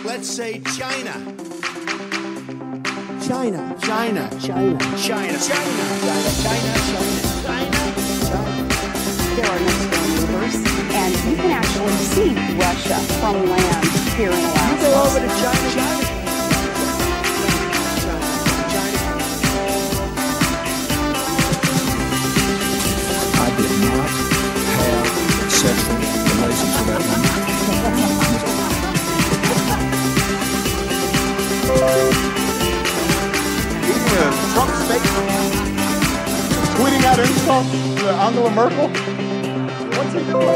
Let's say China. China. China. China. China. China. China. China. There are no storm movers, and you can actually see Russia from land here in Alaska. You go over to China. I did not have sexual relations with that woman. Trump's tweeting out insults to Angela Merkel. What's he doing?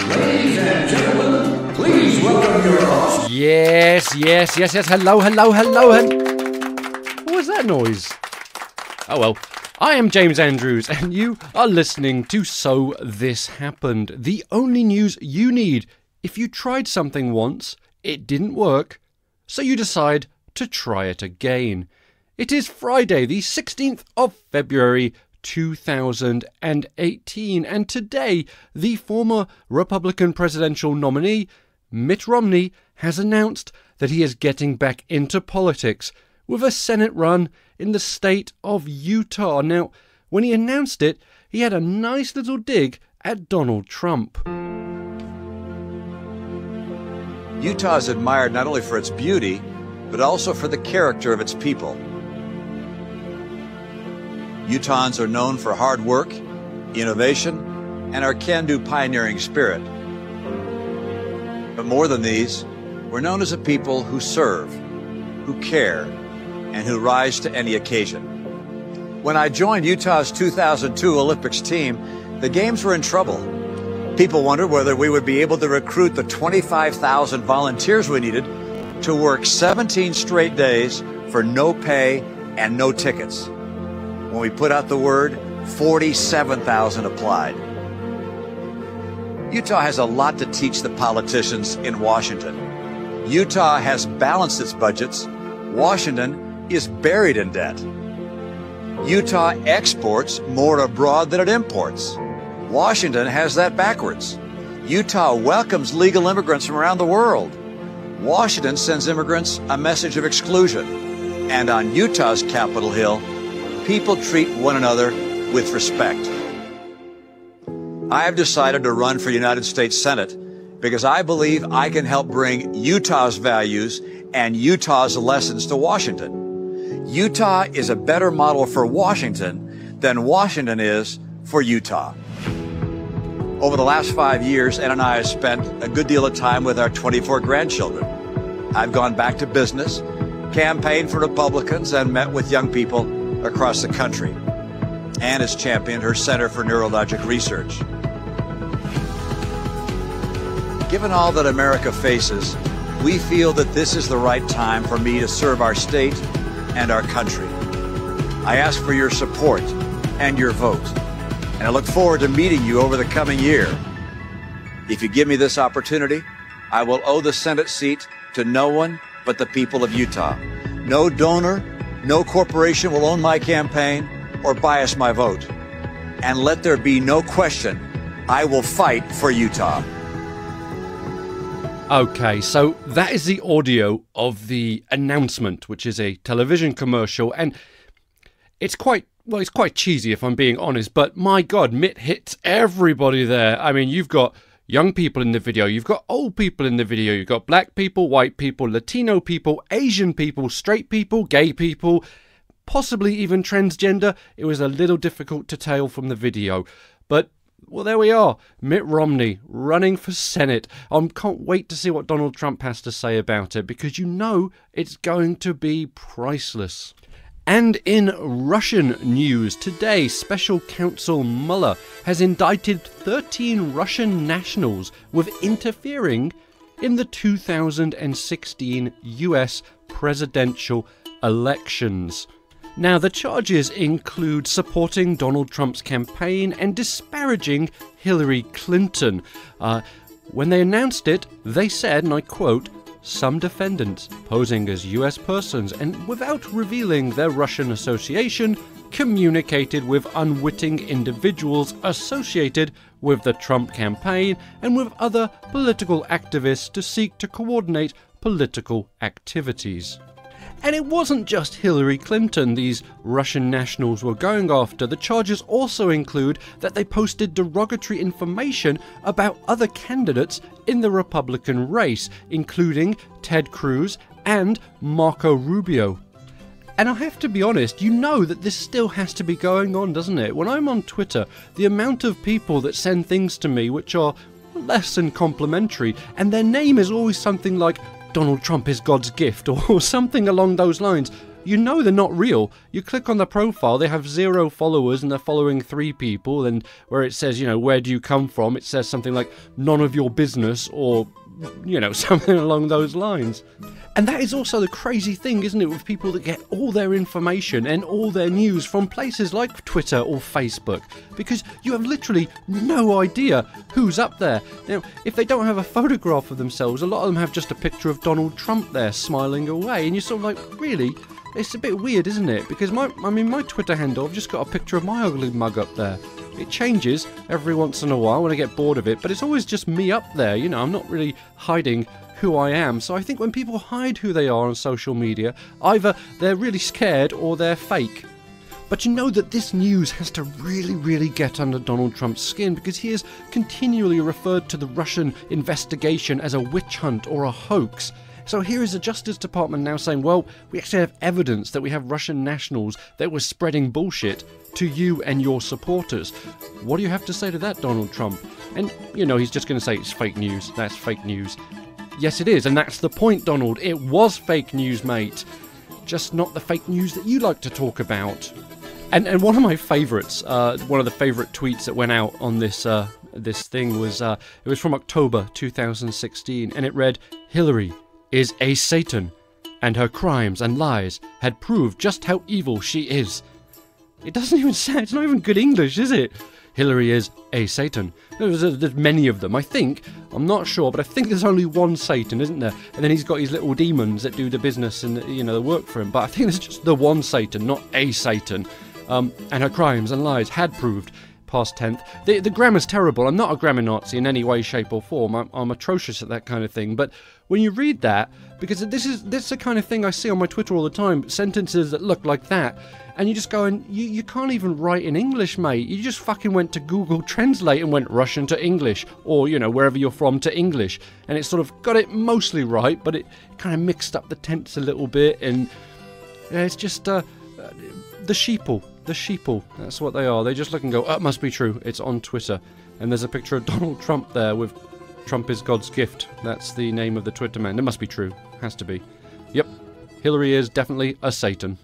Ladies and gentlemen, please welcome your host. Yes. Hello. What was that noise? Oh well. I am James Andrews, and you are listening to So This Happened, the only news you need if you tried something once, it didn't work, so you decide to try it again. It is Friday, the 16th of February, 2018, and today the former Republican presidential nominee, Mitt Romney, has announced that he is getting back into politics with a Senate run in the state of Utah. Now, when he announced it, he had a nice little dig at Donald Trump. Utah is admired not only for its beauty, but also for the character of its people. Utahns are known for hard work, innovation, and our can-do pioneering spirit. But more than these, we're known as a people who serve, who care, and who rise to any occasion. When I joined Utah's 2002 Olympics team, the Games were in trouble. People wondered whether we would be able to recruit the 25,000 volunteers we needed to work 17 straight days for no pay and no tickets. When we put out the word, 47,000 applied. Utah has a lot to teach the politicians in Washington. Utah has balanced its budgets. Washington is buried in debt. Utah exports more abroad than it imports. Washington has that backwards. Utah welcomes legal immigrants from around the world. Washington sends immigrants a message of exclusion. And on Utah's Capitol Hill, people treat one another with respect. I have decided to run for United States Senate because I believe I can help bring Utah's values and Utah's lessons to Washington. Utah is a better model for Washington than Washington is for Utah. Over the last 5 years, Ed and I have spent a good deal of time with our 24 grandchildren. I've gone back to business, campaigned for Republicans, and met with young people across the country. Ann has championed her Center for Neurologic Research. Given all that America faces, we feel that this is the right time for me to serve our state and our country. I ask for your support and your vote, and I look forward to meeting you over the coming year. If you give me this opportunity, I will owe the Senate seat to no one but the people of Utah. No donor, no corporation will own my campaign or bias my vote. And let there be no question, I will fight for Utah. Okay, so that is the audio of the announcement, which is a television commercial, and it's quite cheesy if I'm being honest, but my God, Mitt hits everybody there. I mean, you've got young people in the video, you've got old people in the video, you've got black people, white people, Latino people, Asian people, straight people, gay people, possibly even transgender. It was a little difficult to tell from the video, but well, there we are. Mitt Romney running for Senate. I can't wait to see what Donald Trump has to say about it, because you know it's going to be priceless. And in Russian news today, Special Counsel Mueller has indicted 13 Russian nationals with interfering in the 2016 US presidential elections. Now, the charges include supporting Donald Trump's campaign and disparaging Hillary Clinton. When they announced it, they said, and I quote, some defendants, posing as US persons and without revealing their Russian association, communicated with unwitting individuals associated with the Trump campaign and with other political activists to seek to coordinate political activities. And it wasn't just Hillary Clinton these Russian nationals were going after. The charges also include that they posted derogatory information about other candidates in the Republican race, including Ted Cruz and Marco Rubio. And I have to be honest, you know that this still has to be going on, doesn't it? When I'm on Twitter, the amount of people that send things to me which are less than complimentary, and their name is always something like Donald Trump is God's gift or something along those lines. You know they're not real. You click on the profile, they have 0 followers and they're following 3 people, and where it says, where do you come from? It says something like, none of your business, or, something along those lines. And that is also the crazy thing, isn't it, with people that get all their information and all their news from places like Twitter or Facebook, because you have literally no idea who's up there. Now, if they don't have a photograph of themselves, a lot of them have just a picture of Donald Trump there smiling away, and you're sort of like, really? It's a bit weird, isn't it? Because my Twitter handle, I've just got a picture of my ugly mug up there. It changes every once in a while when I get bored of it, but it's always just me up there, I'm not really hiding who I am. So I think when people hide who they are on social media, either they're really scared or they're fake. But you know that this news has to really get under Donald Trump's skin, because he has continually referred to the Russian investigation as a witch hunt or a hoax. So here is the Justice Department now saying, well, we actually have evidence that we have Russian nationals that were spreading bullshit to you and your supporters. What do you have to say to that, Donald Trump? And, he's just going to say it's fake news. That's fake news. Yes, it is, and that's the point, Donald. It was fake news, mate. Just not the fake news that you like to talk about. And one of my favourites, one of the favourite tweets that went out on this thing was, it was from October 2016, and it read, Hillary is a Satan, and her crimes and lies had proved just how evil she is. It doesn't even say, it's not even good English, is it? Hillary is a Satan. There's many of them, I think. I'm not sure, but I think there's only one Satan, isn't there? And then he's got his little demons that do the business and, the work for him. But I think there's just the one Satan, not a Satan. And her crimes and lies had proved, past tense. The grammar's terrible. I'm not a grammar Nazi in any way, shape or form. I'm atrocious at that kind of thing. But when you read that, because this is the kind of thing I see on my Twitter all the time, sentences that look like that, and you just go and you can't even write in English, mate. You just fucking went to Google Translate and went Russian to English, or, wherever you're from to English, and it sort of got it mostly right, but it kind of mixed up the tense a little bit, and it's just the sheeple. The sheeple, that's what they are. They just look and go, oh, it must be true, it's on Twitter. And there's a picture of Donald Trump there with Trump is God's gift. That's the name of the Twitter man. It must be true, has to be. Yep, Hillary is definitely a Satan.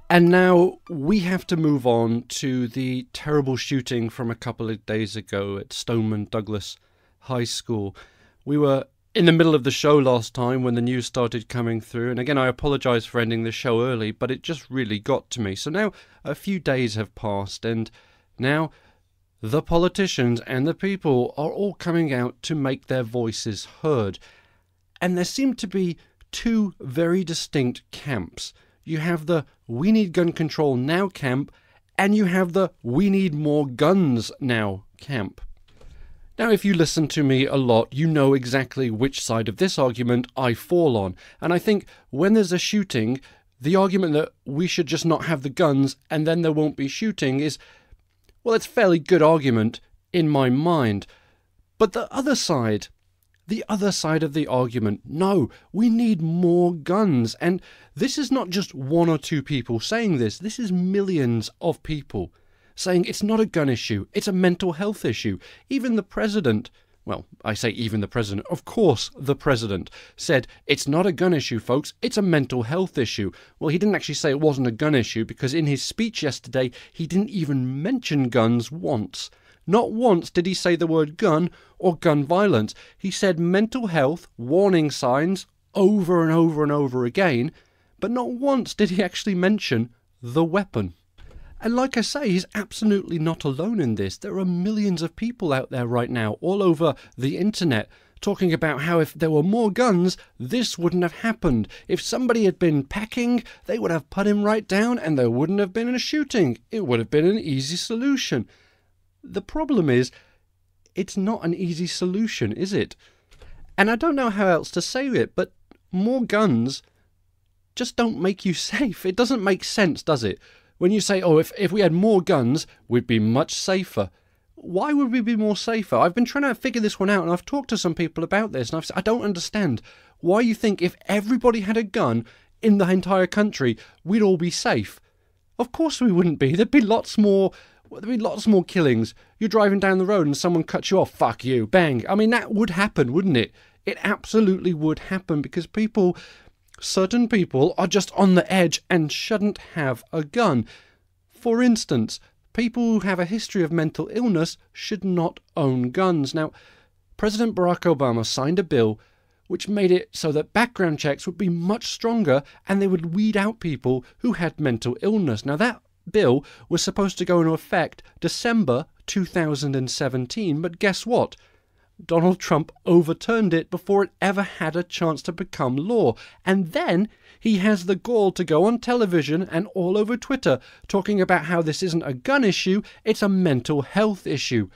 And now we have to move on to the terrible shooting from a couple of days ago at Stoneman Douglas High School. We were in the middle of the show last time when the news started coming through, and again I apologise for ending the show early, but it just really got to me. So now a few days have passed, and now the politicians and the people are all coming out to make their voices heard. And there seem to be two very distinct camps. You have the we need gun control now camp, and you have the we need more guns now camp. Now, if you listen to me a lot, you know exactly which side of this argument I fall on. And I think when there's a shooting, the argument that we should just not have the guns and then there won't be shooting is, well, it's a fairly good argument in my mind. But the other side of the argument, no, we need more guns. And this is not just one or two people saying this. This is millions of people saying it's not a gun issue, it's a mental health issue. Even the president, well, I say even the president, of course the president, said it's not a gun issue, folks, it's a mental health issue. Well, he didn't actually say it wasn't a gun issue, because in his speech yesterday, he didn't even mention guns once. Not once did he say the word gun or gun violence. He said mental health, warning signs, over and over and over again, but not once did he actually mention the weapon. And like I say, he's absolutely not alone in this. There are millions of people out there right now, all over the internet, talking about how if there were more guns, this wouldn't have happened. If somebody had been packing, they would have put him right down and there wouldn't have been a shooting. It would have been an easy solution. The problem is, it's not an easy solution, is it? And I don't know how else to say it, but more guns just don't make you safe. It doesn't make sense, does it? When you say, oh, if we had more guns, we'd be much safer. Why would we be more safer? I've been trying to figure this one out, and I've talked to some people about this, and I've said, I don't understand why you think if everybody had a gun in the entire country, we'd all be safe. Of course we wouldn't be. There'd be lots more killings. You're driving down the road and someone cuts you off. Fuck you. Bang. I mean, that would happen, wouldn't it? It absolutely would happen because certain people are just on the edge and shouldn't have a gun. For instance, people who have a history of mental illness should not own guns. Now, President Barack Obama signed a bill which made it so that background checks would be much stronger and they would weed out people who had mental illness. Now, that bill was supposed to go into effect December 2017, but guess what? Donald Trump overturned it before it ever had a chance to become law. And then he has the gall to go on television and all over Twitter talking about how this isn't a gun issue, it's a mental health issue.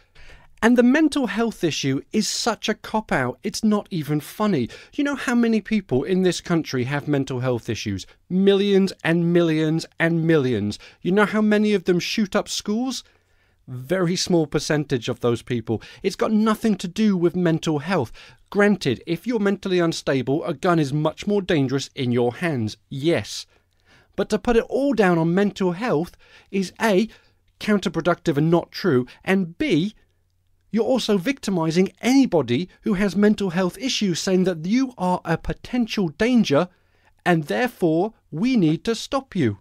And the mental health issue is such a cop-out, it's not even funny. You know how many people in this country have mental health issues? Millions and millions and millions. You know how many of them shoot up schools? Very small percentage of those people. It's got nothing to do with mental health. Granted, if you're mentally unstable, a gun is much more dangerous in your hands, yes. But to put it all down on mental health is A, counterproductive and not true, and B, you're also victimizing anybody who has mental health issues, saying that you are a potential danger and therefore we need to stop you.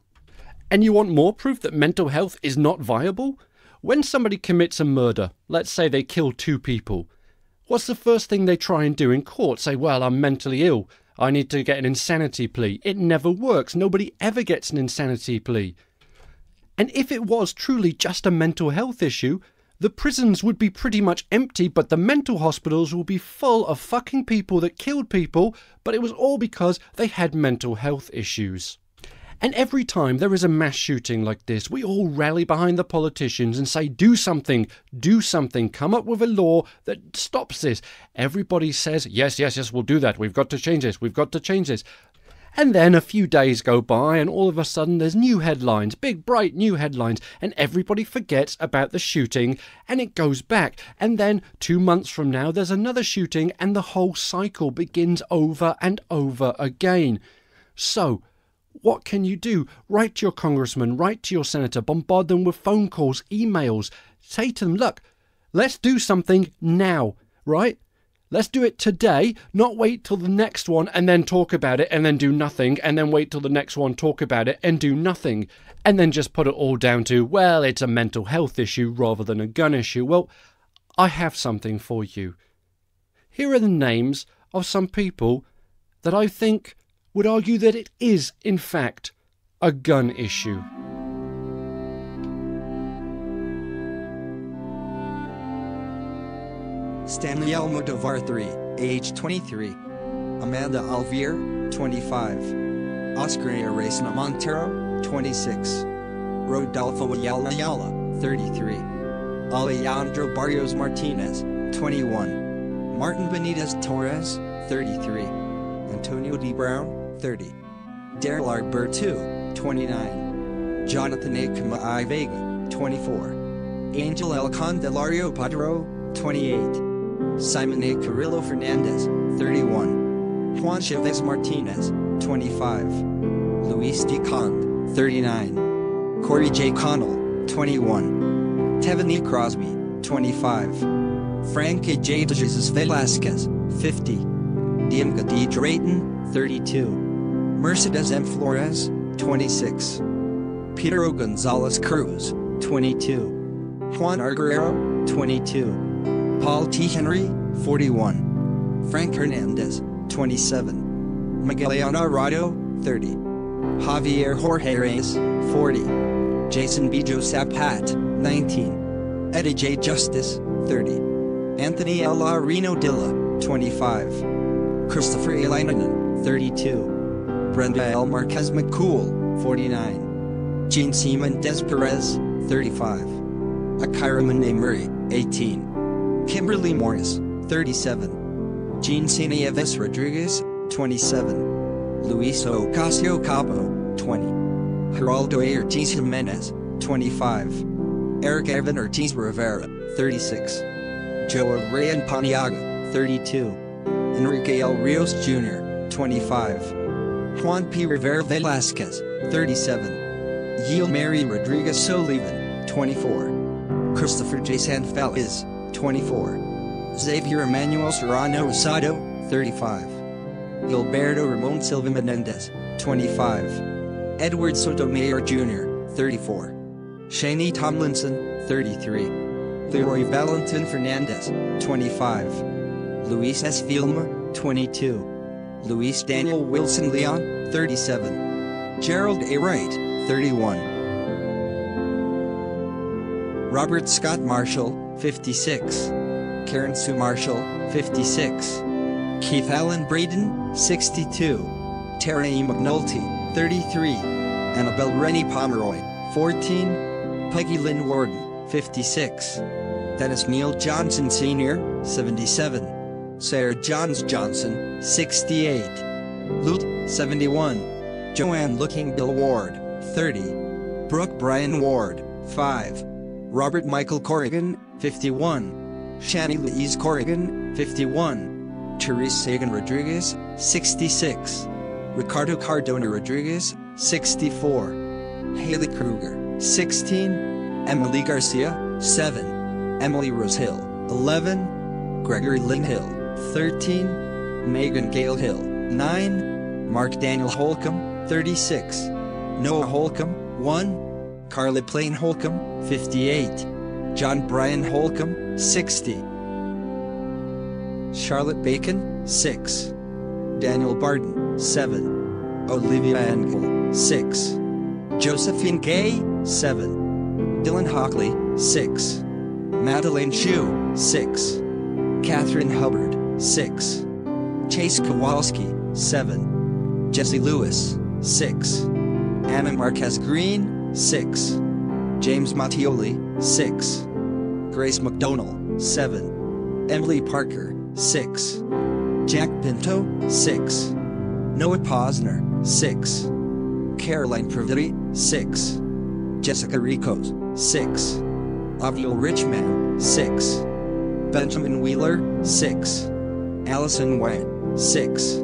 And you want more proof that mental health is not viable? When somebody commits a murder, let's say they kill 2 people, what's the first thing they try and do in court? Say, well, I'm mentally ill. I need to get an insanity plea. It never works. Nobody ever gets an insanity plea. And if it was truly just a mental health issue, the prisons would be pretty much empty, but the mental hospitals will be full of fucking people that killed people, but it was all because they had mental health issues. And every time there is a mass shooting like this, we all rally behind the politicians and say, do something, come up with a law that stops this. Everybody says, yes, we'll do that. We've got to change this. And then a few days go by and all of a sudden there's new headlines, big bright new headlines, and everybody forgets about the shooting and it goes back. And then 2 months from now there's another shooting and the whole cycle begins over and over again. So, what can you do? Write to your congressman, write to your senator, bombard them with phone calls, emails. Say to them, look, let's do something now, right? Let's do it today, not wait till the next one and then talk about it and then do nothing, and then wait till the next one, talk about it and do nothing, and then just put it all down to, well, it's a mental health issue rather than a gun issue. Well, I have something for you. Here are the names of some people that I think would argue that it is, in fact, a gun issue. Stanley Almodovar 3, age 23. Amanda Alvier, 25. Oscar Aracena Montero, 26. Rodolfo Ayala, 33. Alejandro Barrios Martinez, 21. Martin Benitez Torres, 33. Antonio D. Brown, 30. Daryl Arbertu, 29. Jonathan A. Kamai Vega, 24. Angel El Candelario Padro, 28. Simon A. Carrillo Fernandez, 31. Juan Chavez Martinez, 25. Luis D. Conde, 39. Corey J. Connell, 21. Tevin E. Crosby, 25. Frank A. J. De Jesus Velasquez, 50. Diemka D. Drayton, 32. Mercedes M. Flores, 26. Peter O. Gonzalez Cruz, 22. Juan R. Guerrero, 22. Paul T. Henry, 41. Frank Hernandez, 27. Miguel Leonardo, 30. Javier Jorge Reyes, 40. Jason B. Joseph Pat, 19. Eddie J. Justice, 30. Anthony L. Reno Dilla, 25. Christopher Elainen, 32. Brenda L. Marquez McCool, 49. Jean C. Mendez Perez, 35. Akira Mane Murray, 18. Kimberly Morris, 37. Jean C. Nieves Rodriguez, 27. Luis Ocasio Cabo, 20. Geraldo A. Ortiz Jimenez, 25. Eric Evan Ortiz Rivera, 36. Joe Rayan Paniaga, 32. Enrique L. Rios Jr., 25. Juan P. Rivera Velasquez, 37. Yil Mary Rodriguez Solivan, 24. Christopher J. Sanfeliz, 24. Xavier Emmanuel Serrano Rosado, 35. Gilberto Ramon Silva Menendez, 25. Edward Sotomayor Jr., 34. Shani Tomlinson, 33. Leroy Valentin Fernandez, 25. Luis S. Vilma, 22. Luis Daniel Wilson Leon, 37. Gerald A. Wright, 31. Robert Scott Marshall, 56. Karen Sue Marshall, 56. Keith Allen Braden, 62. Tara E. McNulty, 33. Annabelle Rennie Pomeroy, 14. Peggy Lynn Warden, 56. Dennis Neal Johnson Sr., 77. Sarah Johns Johnson, 68. Lute, 71. Joanne Looking Bill Ward, 30. Brooke Brian Ward, 5. Robert Michael Corrigan, 51. Shani Louise Corrigan, 51. Therese Sagan Rodriguez, 66. Ricardo Cardona Rodriguez, 64. Haley Kruger, 16. Emily Garcia, 7. Emily Rose Hill, 11. Gregory Lynn Hill, 13. Megan Gale Hill, 9. Mark Daniel Holcomb, 36. Noah Holcomb, 1. Carla Plain Holcomb, 58. John Brian Holcomb, 60. Charlotte Bacon, 6. Daniel Barton, 7. Olivia Engel, 6. Josephine Gay, 7. Dylan Hockley, 6. Madeleine Chu, 6. Catherine Hubbard, 6. Chase Kowalski, 7. Jesse Lewis, 6. Anna Marquez Green, 6. James Mattioli, 6. Grace McDonald, 7. Emily Parker, 6. Jack Pinto, 6. Noah Posner, 6. Caroline Privity, 6. Jessica Ricos, 6. Aviel Richman, 6. Benjamin Wheeler, 6. Allison Wayne, 6.